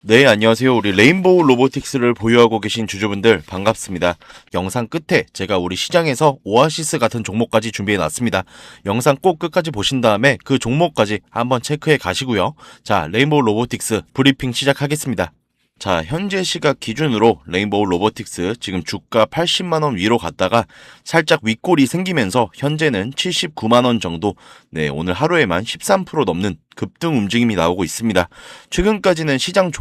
네, 안녕하세요. 우리 레인보우 로보틱스를 보유하고 계신 주주분들 반갑습니다. 영상 끝에 제가 우리 시장에서 오아시스 같은 종목까지 준비해 놨습니다. 영상 꼭 끝까지 보신 다음에 그 종목까지 한번 체크해 가시고요. 자, 레인보우 로보틱스 브리핑 시작하겠습니다. 자, 현재 시각 기준으로 레인보우 로보틱스 지금 주가 80만원 위로 갔다가 살짝 윗골이 생기면서 현재는 79만원 정도, 네, 오늘 하루에만 13% 넘는 급등 움직임이 나오고 있습니다. 최근까지 시장은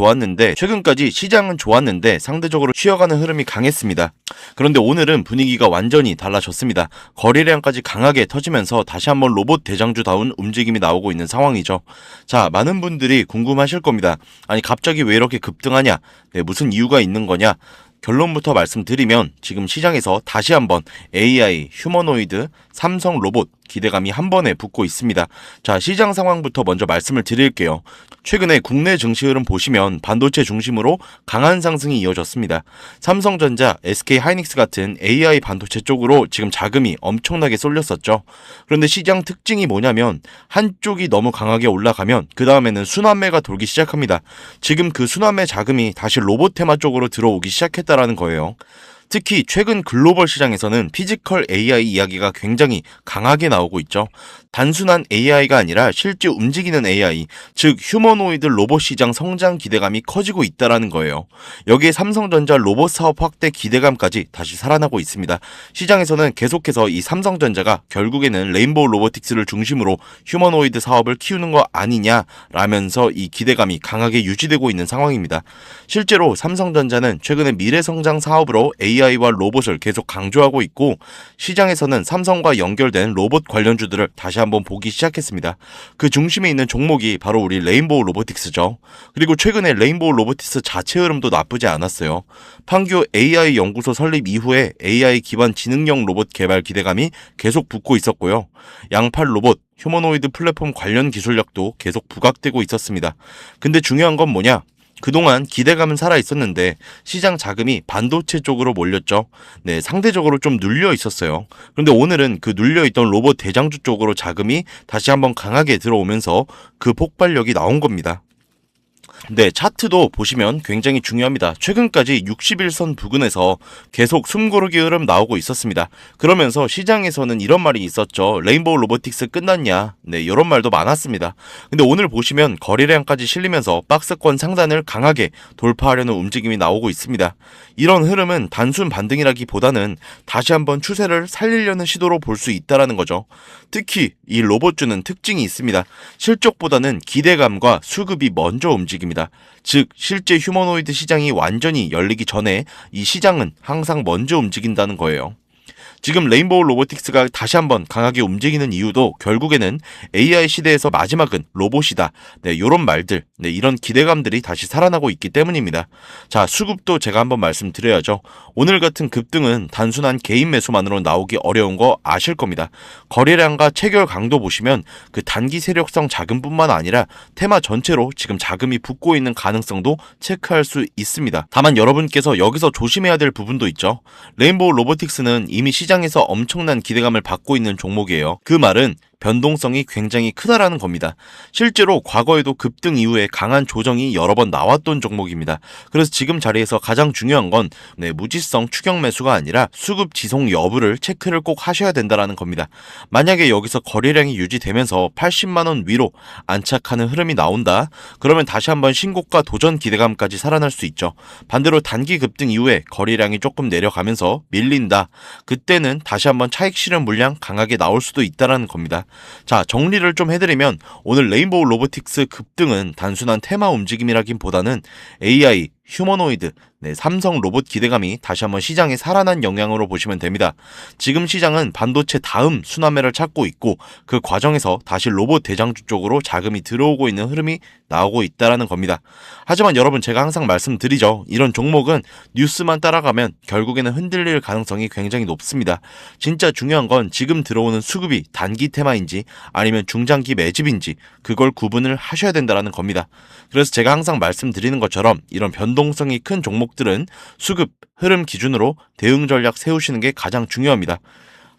좋았는데 상대적으로 쉬어가는 흐름이 강했습니다. 그런데 오늘은 분위기가 완전히 달라졌습니다. 거래량까지 강하게 터지면서 다시 한번 로봇 대장주다운 움직임이 나오고 있는 상황이죠. 자, 많은 분들이 궁금하실 겁니다. 아니, 갑자기 왜 이렇게 급등하냐? 네, 무슨 이유가 있는 거냐? 결론부터 말씀드리면 지금 시장에서 다시 한번 AI, 휴머노이드, 삼성 로봇 기대감이 한 번에 붙고 있습니다. 자, 시장 상황부터 먼저 말씀을 드릴게요. 최근에 국내 증시 흐름 보시면 반도체 중심으로 강한 상승이 이어졌습니다. 삼성전자, SK하이닉스 같은 AI 반도체 쪽으로 지금 자금이 엄청나게 쏠렸었죠. 그런데 시장 특징이 뭐냐면 한쪽이 너무 강하게 올라가면 그 다음에는 순환매가 돌기 시작합니다. 지금 그 순환매 자금이 다시 로봇 테마 쪽으로 들어오기 시작했다라는 거예요. 특히 최근 글로벌 시장에서는 피지컬 AI 이야기가 굉장히 강하게 나오고 있죠. 단순한 AI가 아니라 실제 움직이는 AI, 즉 휴머노이드 로봇 시장 성장 기대감이 커지고 있다는 거예요. 여기에 삼성전자 로봇 사업 확대 기대감까지 다시 살아나고 있습니다. 시장에서는 계속해서 이 삼성전자가 결국에는 레인보우 로보틱스를 중심으로 휴머노이드 사업을 키우는 거 아니냐라면서 이 기대감이 강하게 유지되고 있는 상황입니다. 실제로 삼성전자는 최근에 미래성장 사업으로 AI와 로봇을 계속 강조하고 있고, 시장에서는 삼성과 연결된 로봇 관련주들을 다시 한번 보기 시작했습니다. 그 중심에 있는 종목이 바로 우리 레인보우 로보틱스죠. 그리고 최근에 레인보우 로보틱스 자체 흐름도 나쁘지 않았어요. 판교 AI 연구소 설립 이후에 AI 기반 지능형 로봇 개발 기대감이 계속 붙고 있었고요. 양팔 로봇, 휴머노이드 플랫폼 관련 기술력도 계속 부각되고 있었습니다. 근데 중요한 건 뭐냐? 그동안 기대감은 살아있었는데 시장 자금이 반도체 쪽으로 몰렸죠. 네, 상대적으로 좀 눌려 있었어요. 그런데 오늘은 그 눌려있던 로봇 대장주 쪽으로 자금이 다시 한번 강하게 들어오면서 그 폭발력이 나온 겁니다. 네, 차트도 보시면 굉장히 중요합니다. 최근까지 60일선 부근에서 계속 숨고르기 흐름 나오고 있었습니다. 그러면서 시장에서는 이런 말이 있었죠. 레인보우 로보틱스 끝났냐? 네, 이런 말도 많았습니다. 근데 오늘 보시면 거래량까지 실리면서 박스권 상단을 강하게 돌파하려는 움직임이 나오고 있습니다. 이런 흐름은 단순 반등이라기보다는 다시 한번 추세를 살리려는 시도로 볼 수 있다는 거죠. 특히 이 로봇주는 특징이 있습니다. 실적보다는 기대감과 수급이 먼저 움직입니다. 즉 실제 휴머노이드 시장이 완전히 열리기 전에 이 시장은 항상 먼저 움직인다는 거예요. 지금 레인보우 로보틱스가 다시 한번 강하게 움직이는 이유도 결국에는 AI 시대에서 마지막은 로봇이다. 네, 이런 말들, 네, 이런 기대감들이 다시 살아나고 있기 때문입니다. 자, 수급도 제가 한번 말씀드려야죠. 오늘 같은 급등은 단순한 개인 매수만으로 나오기 어려운 거 아실 겁니다. 거래량과 체결 강도 보시면 그 단기 세력성 자금뿐만 아니라 테마 전체로 지금 자금이 붙고 있는 가능성도 체크할 수 있습니다. 다만 여러분께서 여기서 조심해야 될 부분도 있죠. 레인보우 로보틱스는 이미 시장에서 엄청난 기대감을 받고 있는 종목이에요. 그 말은 변동성이 굉장히 크다라는 겁니다. 실제로 과거에도 급등 이후에 강한 조정이 여러 번 나왔던 종목입니다. 그래서 지금 자리에서 가장 중요한 건 무지성 추격 매수가 아니라 수급 지속 여부를 체크를 꼭 하셔야 된다는 겁니다. 만약에 여기서 거래량이 유지되면서 80만원 위로 안착하는 흐름이 나온다? 그러면 다시 한번 신고가 도전 기대감까지 살아날 수 있죠. 반대로 단기 급등 이후에 거래량이 조금 내려가면서 밀린다. 그때는 다시 한번 차익 실현 물량 강하게 나올 수도 있다는 겁니다. 자, 정리를 좀 해드리면 오늘 레인보우 로보틱스 급등은 단순한 테마 움직임이라기보다는 AI, 휴머노이드, 삼성 로봇 기대감이 다시 한번 시장에 살아난 영향으로 보시면 됩니다. 지금 시장은 반도체 다음 순환매를 찾고 있고 그 과정에서 다시 로봇 대장주 쪽으로 자금이 들어오고 있는 흐름이 나오고 있다는 겁니다. 하지만 여러분, 제가 항상 말씀드리죠. 이런 종목은 뉴스만 따라가면 결국에는 흔들릴 가능성이 굉장히 높습니다. 진짜 중요한 건 지금 들어오는 수급이 단기 테마인지 아니면 중장기 매집인지 그걸 구분을 하셔야 된다는 겁니다. 그래서 제가 항상 말씀드리는 것처럼 이런 변동성이 큰 종목들은 수급, 흐름 기준으로 대응 전략 세우시는 게 가장 중요합니다.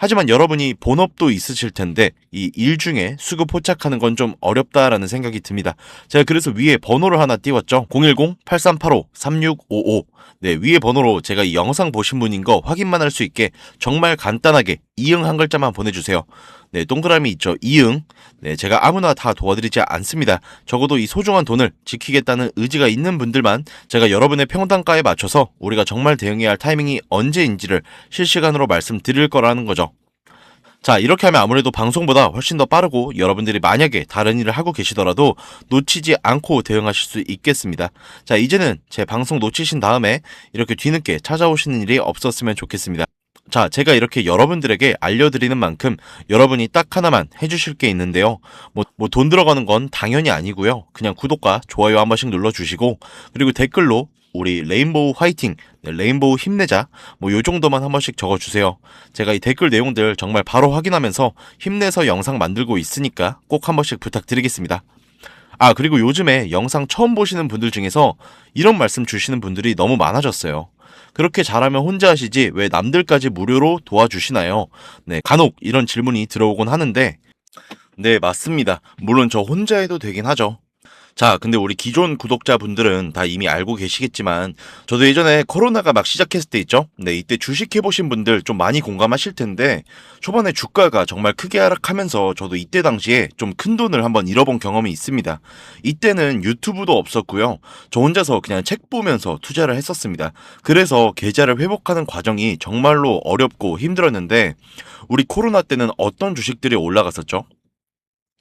하지만 여러분이 본업도 있으실 텐데 이 일 중에 수급 포착하는 건 좀 어렵다라는 생각이 듭니다. 제가 그래서 위에 번호를 하나 띄웠죠. 010-8385-3655. 네, 위에 번호로 제가 이 영상 보신 분인 거 확인만 할 수 있게 정말 간단하게 이응 한 글자만 보내주세요. 네, 동그라미 있죠. 이응. 네, 제가 아무나 다 도와드리지 않습니다. 적어도 이 소중한 돈을 지키겠다는 의지가 있는 분들만 제가 여러분의 평단가에 맞춰서 우리가 정말 대응해야 할 타이밍이 언제인지를 실시간으로 말씀드릴 거라는 거죠. 자, 이렇게 하면 아무래도 방송보다 훨씬 더 빠르고 여러분들이 만약에 다른 일을 하고 계시더라도 놓치지 않고 대응하실 수 있겠습니다. 자, 이제는 제 방송 놓치신 다음에 이렇게 뒤늦게 찾아오시는 일이 없었으면 좋겠습니다. 자, 제가 이렇게 여러분들에게 알려드리는 만큼 여러분이 딱 하나만 해주실 게 있는데요. 돈 들어가는 건 당연히 아니고요. 그냥 구독과 좋아요 한 번씩 눌러주시고, 그리고 댓글로 우리 레인보우 화이팅, 레인보우 힘내자, 요 정도만 한 번씩 적어주세요. 제가 이 댓글 내용들 정말 바로 확인하면서 힘내서 영상 만들고 있으니까 꼭 한 번씩 부탁드리겠습니다. 아, 그리고 요즘에 영상 처음 보시는 분들 중에서 이런 말씀 주시는 분들이 너무 많아졌어요. 그렇게 잘하면 혼자 하시지 왜 남들까지 무료로 도와주시나요? 네, 간혹 이런 질문이 들어오곤 하는데, 네, 맞습니다. 물론 저 혼자 해도 되긴 하죠. 자, 근데 우리 기존 구독자분들은 다 이미 알고 계시겠지만 저도 예전에 코로나가 막 시작했을 때 있죠? 네, 이때 주식 해보신 분들 좀 많이 공감하실 텐데 초반에 주가가 정말 크게 하락하면서 저도 이때 당시에 좀 큰 돈을 한번 잃어본 경험이 있습니다. 이때는 유튜브도 없었고요. 저 혼자서 그냥 책 보면서 투자를 했었습니다. 그래서 계좌를 회복하는 과정이 정말로 어렵고 힘들었는데 우리 코로나 때는 어떤 주식들이 올라갔었죠?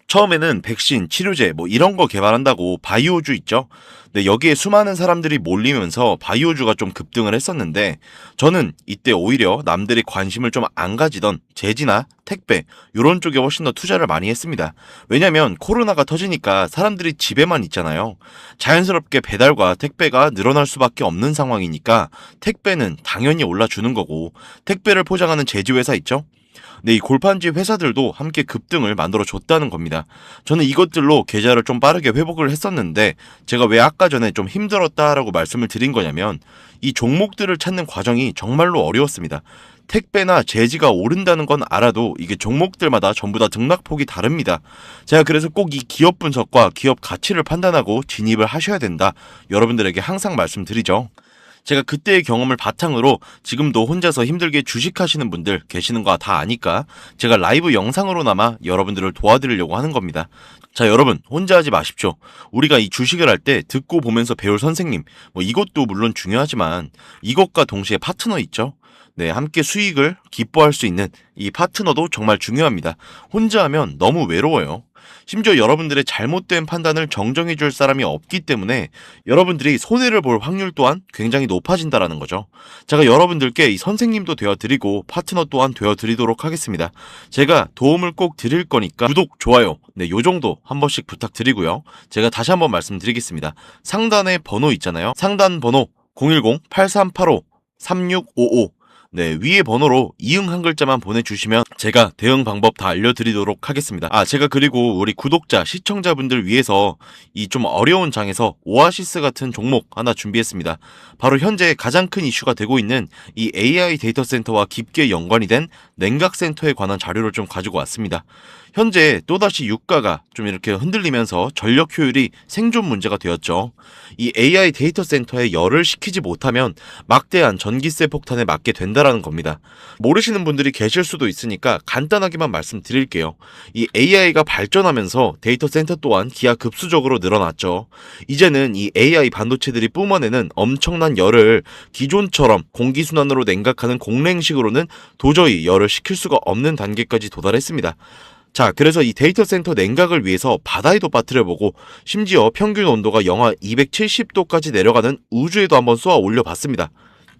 처음에는 백신, 치료제 이런 거 개발한다고 바이오주 있죠? 네, 여기에 수많은 사람들이 몰리면서 바이오주가 좀 급등을 했었는데 저는 이때 오히려 남들이 관심을 좀 안 가지던 제지나 택배 이런 쪽에 훨씬 더 투자를 많이 했습니다. 왜냐면 코로나가 터지니까 사람들이 집에만 있잖아요. 자연스럽게 배달과 택배가 늘어날 수밖에 없는 상황이니까 택배는 당연히 올라주는 거고 택배를 포장하는 제지회사 있죠? 네, 이 골판지 회사들도 함께 급등을 만들어 줬다는 겁니다. 저는 이것들로 계좌를 좀 빠르게 회복을 했었는데 제가 왜 아까 전에 좀 힘들었다라고 말씀을 드린 거냐면 이 종목들을 찾는 과정이 정말로 어려웠습니다. 택배나 제지가 오른다는 건 알아도 이게 종목들마다 전부 다 등락폭이 다릅니다. 제가 그래서 꼭 이 기업 분석과 기업 가치를 판단하고 진입을 하셔야 된다. 여러분들에게 항상 말씀드리죠. 제가 그때의 경험을 바탕으로 지금도 혼자서 힘들게 주식하시는 분들 계시는 거 다 아니까 제가 라이브 영상으로나마 여러분들을 도와드리려고 하는 겁니다. 자, 여러분 혼자 하지 마십시오. 우리가 이 주식을 할 때 듣고 보면서 배울 선생님 이것도 물론 중요하지만 이것과 동시에 파트너 있죠? 네, 함께 수익을 기뻐할 수 있는 이 파트너도 정말 중요합니다. 혼자 하면 너무 외로워요. 심지어 여러분들의 잘못된 판단을 정정해 줄 사람이 없기 때문에 여러분들이 손해를 볼 확률 또한 굉장히 높아진다라는 거죠. 제가 여러분들께 이 선생님도 되어드리고 파트너 또한 되어드리도록 하겠습니다. 제가 도움을 꼭 드릴 거니까 구독, 좋아요, 네, 요 정도 한 번씩 부탁드리고요. 제가 다시 한번 말씀드리겠습니다. 상단에 번호 있잖아요. 상단 번호 010-8385-3655. 네, 위에 번호로 이응 한 글자만 보내주시면 제가 대응 방법 다 알려드리도록 하겠습니다. 아, 제가 그리고 우리 구독자, 시청자분들 위해서 이 좀 어려운 장에서 오아시스 같은 종목 하나 준비했습니다. 바로 현재 가장 큰 이슈가 되고 있는 이 AI 데이터 센터와 깊게 연관이 된 냉각센터에 관한 자료를 좀 가지고 왔습니다. 현재 또다시 유가가 좀 이렇게 흔들리면서 전력 효율이 생존 문제가 되었죠. 이 AI 데이터 센터에 열을 식히지 못하면 막대한 전기세 폭탄에 맞게 된다라는 겁니다. 모르시는 분들이 계실 수도 있으니까 간단하게만 말씀드릴게요. 이 AI가 발전하면서 데이터 센터 또한 기하급수적으로 늘어났죠. 이제는 이 AI 반도체들이 뿜어내는 엄청난 열을 기존처럼 공기순환으로 냉각하는 공랭식으로는 도저히 열을 식힐 수가 없는 단계까지 도달했습니다. 자, 그래서 이 데이터 센터 냉각을 위해서 바다에도 빠뜨려보고 심지어 평균 온도가 영하 270도까지 내려가는 우주에도 한번 쏘아 올려봤습니다.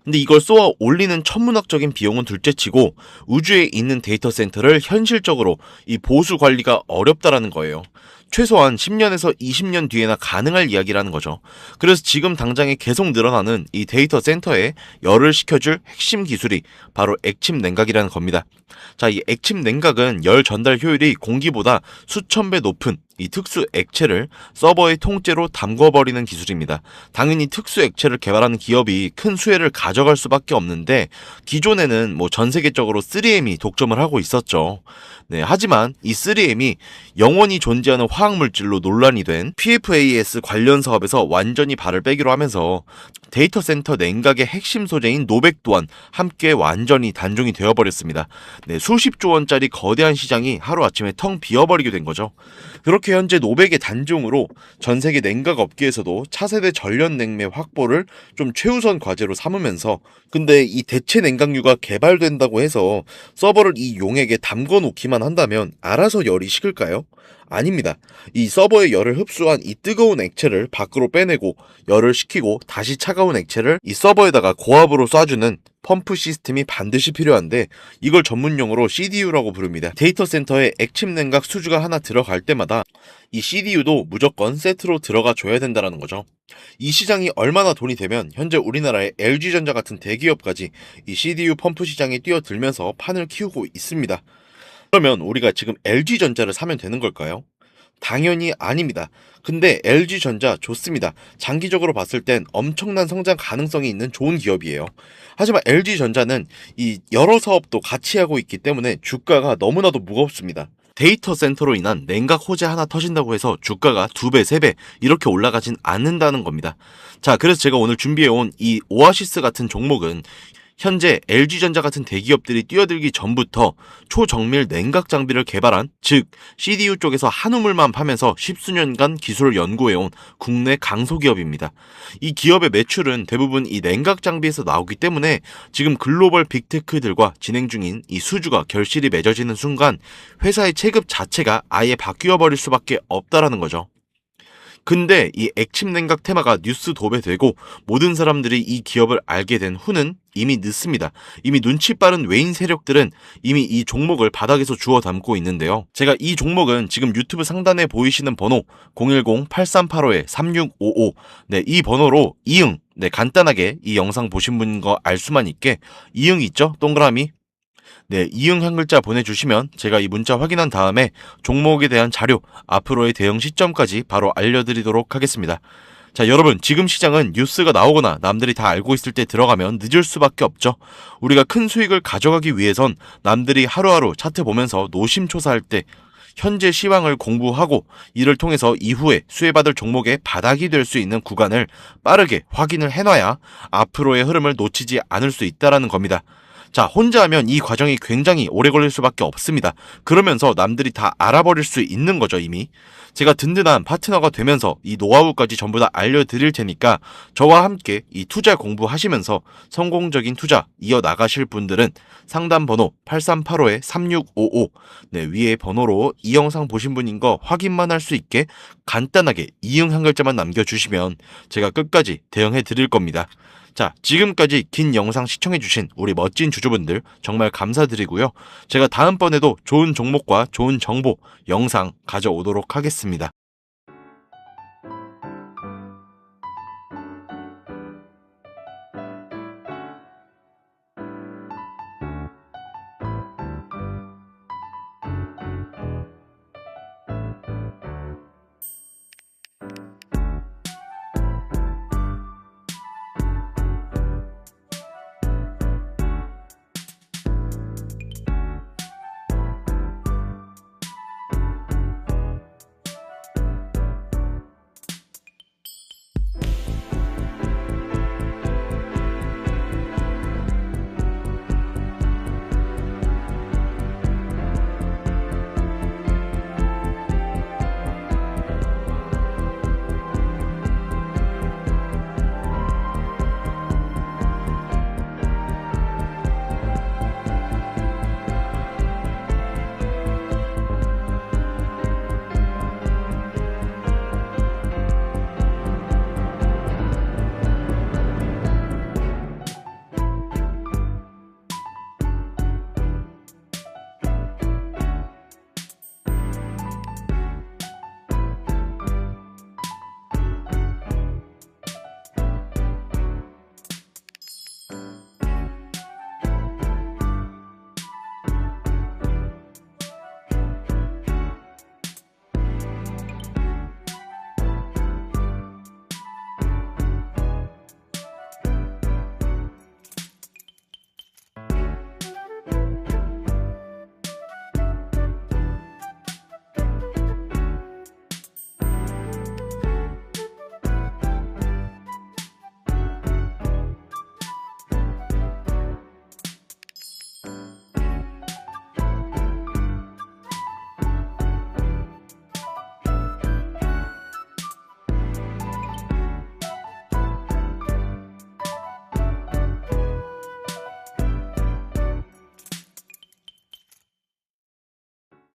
근데 이걸 쏘아 올리는 천문학적인 비용은 둘째치고 우주에 있는 데이터 센터를 현실적으로 이 보수 관리가 어렵다라는 거예요. 최소한 10년에서 20년 뒤에나 가능할 이야기라는 거죠. 그래서 지금 당장에 계속 늘어나는 이 데이터 센터에 열을 식혀줄 핵심 기술이 바로 액침 냉각이라는 겁니다. 자, 이 액침 냉각은 열 전달 효율이 공기보다 수천 배 높은 이 특수 액체를 서버의 통째로 담궈버리는 기술입니다. 당연히 특수 액체를 개발하는 기업이 큰 수혜를 가져갈 수밖에 없는데, 기존에는 전 세계적으로 3M이 독점을 하고 있었죠. 네, 하지만 이 3M이 영원히 존재하는 화학물질로 논란이 된 PFAS 관련 사업에서 완전히 발을 빼기로 하면서 데이터 센터 냉각의 핵심 소재인 노백 또한 함께 완전히 단종이 되어버렸습니다. 네, 수십조 원짜리 거대한 시장이 하루아침에 텅 비어버리게 된 거죠. 그렇게 현재 노백의 단종으로 전 세계 냉각 업계에서도 차세대 전력 냉매 확보를 좀 최우선 과제로 삼으면서, 근데 이 대체 냉각유가 개발된다고 해서 서버를 이 용액에 담궈 놓기만 한다면 알아서 열이 식을까요? 아닙니다. 이 서버의 열을 흡수한 이 뜨거운 액체를 밖으로 빼내고 열을 식히고 다시 차가운 액체를 이 서버에다가 고압으로 쏴주는 펌프 시스템이 반드시 필요한데, 이걸 전문용어로 CDU라고 부릅니다. 데이터 센터에 액침 냉각 수주가 하나 들어갈 때마다 이 CDU도 무조건 세트로 들어가 줘야 된다는 거죠. 이 시장이 얼마나 돈이 되면 현재 우리나라의 LG전자 같은 대기업까지 이 CDU 펌프 시장에 뛰어들면서 판을 키우고 있습니다. 그러면 우리가 지금 LG전자를 사면 되는 걸까요? 당연히 아닙니다. 근데 LG전자 좋습니다. 장기적으로 봤을 땐 엄청난 성장 가능성이 있는 좋은 기업이에요. 하지만 LG전자는 이 여러 사업도 같이 하고 있기 때문에 주가가 너무나도 무겁습니다. 데이터 센터로 인한 냉각 호재 하나 터진다고 해서 주가가 2배, 3배 이렇게 올라가진 않는다는 겁니다. 자, 그래서 제가 오늘 준비해온 이 오아시스 같은 종목은 현재 LG전자 같은 대기업들이 뛰어들기 전부터 초정밀 냉각 장비를 개발한, 즉 CDU 쪽에서 한우물만 파면서 십수년간 기술을 연구해온 국내 강소기업입니다. 이 기업의 매출은 대부분 이 냉각 장비에서 나오기 때문에 지금 글로벌 빅테크들과 진행 중인 이 수주가 결실이 맺어지는 순간 회사의 체급 자체가 아예 바뀌어 버릴 수밖에 없다라는 거죠. 근데 이 액침 냉각 테마가 뉴스 도배되고 모든 사람들이 이 기업을 알게 된 후는 이미 늦습니다. 이미 눈치 빠른 외인 세력들은 이미 이 종목을 바닥에서 주워 담고 있는데요. 제가 이 종목은 지금 유튜브 상단에 보이시는 번호 010-8385-3655, 네, 이 번호로 이응, 네, 간단하게 이 영상 보신 분인 거 알 수만 있게 이응 있죠? 동그라미. 네, 이응 한 글자 보내주시면 제가 이 문자 확인한 다음에 종목에 대한 자료, 앞으로의 대응 시점까지 바로 알려드리도록 하겠습니다. 자, 여러분, 지금 시장은 뉴스가 나오거나 남들이 다 알고 있을 때 들어가면 늦을 수밖에 없죠. 우리가 큰 수익을 가져가기 위해선 남들이 하루하루 차트 보면서 노심초사할 때 현재 시황을 공부하고 이를 통해서 이후에 수혜받을 종목의 바닥이 될 수 있는 구간을 빠르게 확인을 해놔야 앞으로의 흐름을 놓치지 않을 수 있다는 겁니다. 자, 혼자 하면 이 과정이 굉장히 오래 걸릴 수밖에 없습니다. 그러면서 남들이 다 알아버릴 수 있는 거죠, 이미. 제가 든든한 파트너가 되면서 이 노하우까지 전부 다 알려드릴 테니까 저와 함께 이 투자 공부하시면서 성공적인 투자 이어나가실 분들은 상담 번호 8385-3655, 네, 위에 번호로 이 영상 보신 분인 거 확인만 할 수 있게 간단하게 이응 한 글자만 남겨주시면 제가 끝까지 대응해 드릴 겁니다. 자, 지금까지 긴 영상 시청해주신 우리 멋진 주주분들 정말 감사드리고요. 제가 다음번에도 좋은 종목과 좋은 정보 영상 가져오도록 하겠습니다.